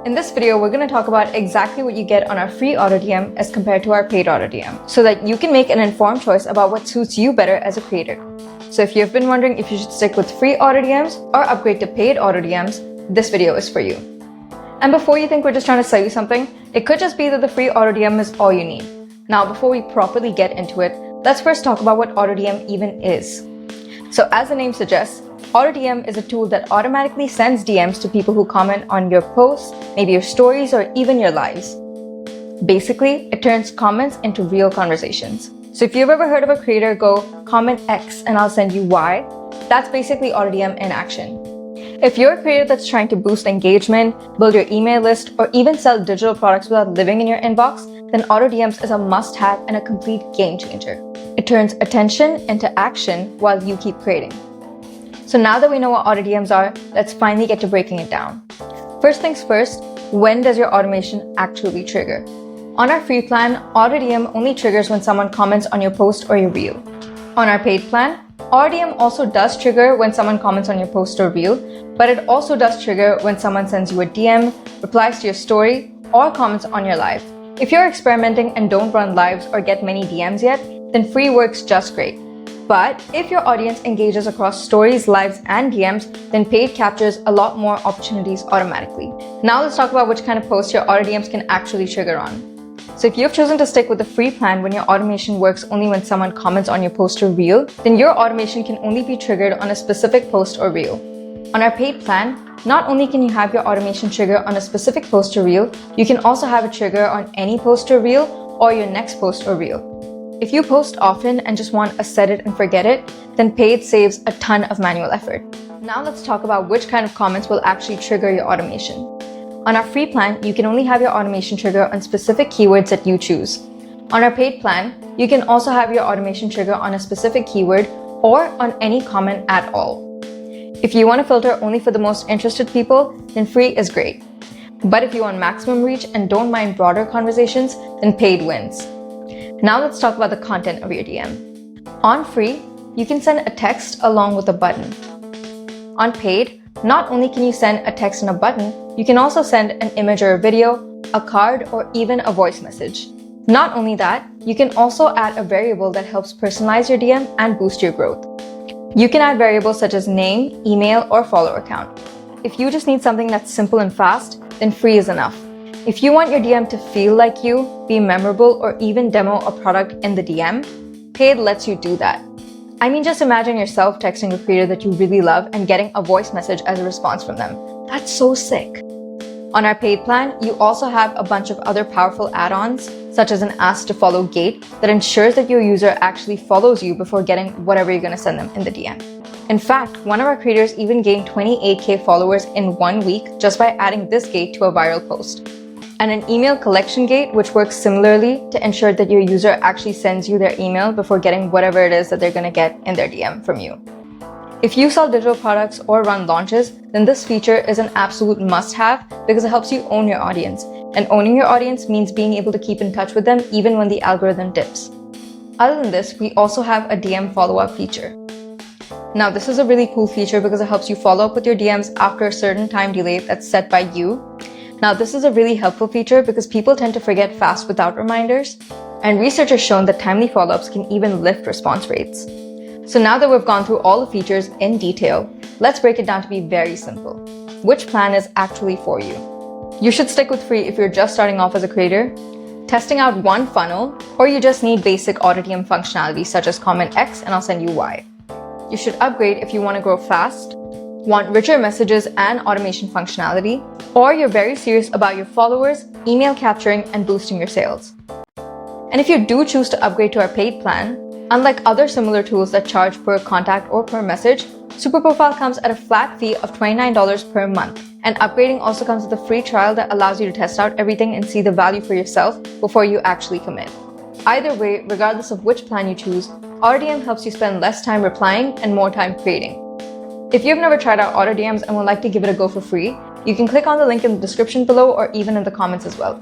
In this video, we're going to talk about exactly what you get on our free AutoDM as compared to our paid AutoDM, so that you can make an informed choice about what suits you better as a creator. So if you've been wondering if you should stick with free AutoDMs or upgrade to paid AutoDMs, this video is for you. And before you think we're just trying to sell you something, it could just be that the free AutoDM is all you need. Now, before we properly get into it, let's first talk about what AutoDM even is. So as the name suggests, AutoDM is a tool that automatically sends DMs to people who comment on your posts, maybe your stories, or even your lives. Basically, it turns comments into real conversations. So if you've ever heard of a creator go, comment X and I'll send you Y, that's basically AutoDM in action. If you're a creator that's trying to boost engagement, build your email list, or even sell digital products without living in your inbox, then AutoDMs is a must-have and a complete game changer. It turns attention into action while you keep creating. So now that we know what AutoDMs are, let's finally get to breaking it down. First things first, when does your automation actually trigger? On our free plan, AutoDM only triggers when someone comments on your post or your reel. On our paid plan, AutoDM also does trigger when someone comments on your post or reel, but it also does trigger when someone sends you a DM, replies to your story, or comments on your live. If you're experimenting and don't run lives or get many DMs yet, then free works just great. But if your audience engages across stories, lives, and DMs, then paid captures a lot more opportunities automatically. Now let's talk about which kind of posts your AutoDMs can actually trigger on. So if you've chosen to stick with the free plan when your automation works only when someone comments on your post or reel, then your automation can only be triggered on a specific post or reel. On our paid plan, not only can you have your automation trigger on a specific post or reel, you can also have a trigger on any post or reel or your next post or reel. If you post often and just want a set it and forget it, then paid saves a ton of manual effort. Now let's talk about which kind of comments will actually trigger your automation. On our free plan, you can only have your automation trigger on specific keywords that you choose. On our paid plan, you can also have your automation trigger on a specific keyword or on any comment at all. If you want to filter only for the most interested people, then free is great. But if you want maximum reach and don't mind broader conversations, then paid wins. Now let's talk about the content of your DM. On free, you can send a text along with a button. On paid, not only can you send a text and a button, you can also send an image or a video, a card, or even a voice message. Not only that, you can also add a variable that helps personalize your DM and boost your growth. You can add variables such as name, email, or follower count. If you just need something that's simple and fast, then free is enough. If you want your DM to feel like you, be memorable, or even demo a product in the DM, paid lets you do that. I mean, just imagine yourself texting a creator that you really love and getting a voice message as a response from them. That's so sick. On our paid plan, you also have a bunch of other powerful add-ons, such as an ask to follow gate that ensures that your user actually follows you before getting whatever you're going to send them in the DM. In fact, one of our creators even gained 28K followers in 1 week just by adding this gate to a viral post. And an email collection gate, which works similarly to ensure that your user actually sends you their email before getting whatever it is that they're going to get in their DM from you. If you sell digital products or run launches, then this feature is an absolute must-have because it helps you own your audience. And owning your audience means being able to keep in touch with them even when the algorithm dips. Other than this, we also have a DM follow-up feature. Now, this is a really cool feature because it helps you follow up with your DMs after a certain time delay that's set by you. Now, this is a really helpful feature because people tend to forget fast without reminders, and research has shown that timely follow-ups can even lift response rates. So now that we've gone through all the features in detail, let's break it down to be very simple. Which plan is actually for you? You should stick with free if you're just starting off as a creator, testing out one funnel, or you just need basic AutoDM functionality such as comment X and I'll send you Y. You should upgrade if you want to grow fast, want richer messages and automation functionality, or you're very serious about your followers, email capturing, and boosting your sales. And if you do choose to upgrade to our paid plan, unlike other similar tools that charge per contact or per message, SuperProfile comes at a flat fee of $29 per month. And upgrading also comes with a free trial that allows you to test out everything and see the value for yourself before you actually commit. Either way, regardless of which plan you choose, AutoDM helps you spend less time replying and more time creating. If you've never tried out AutoDMs and would like to give it a go for free, you can click on the link in the description below or even in the comments as well.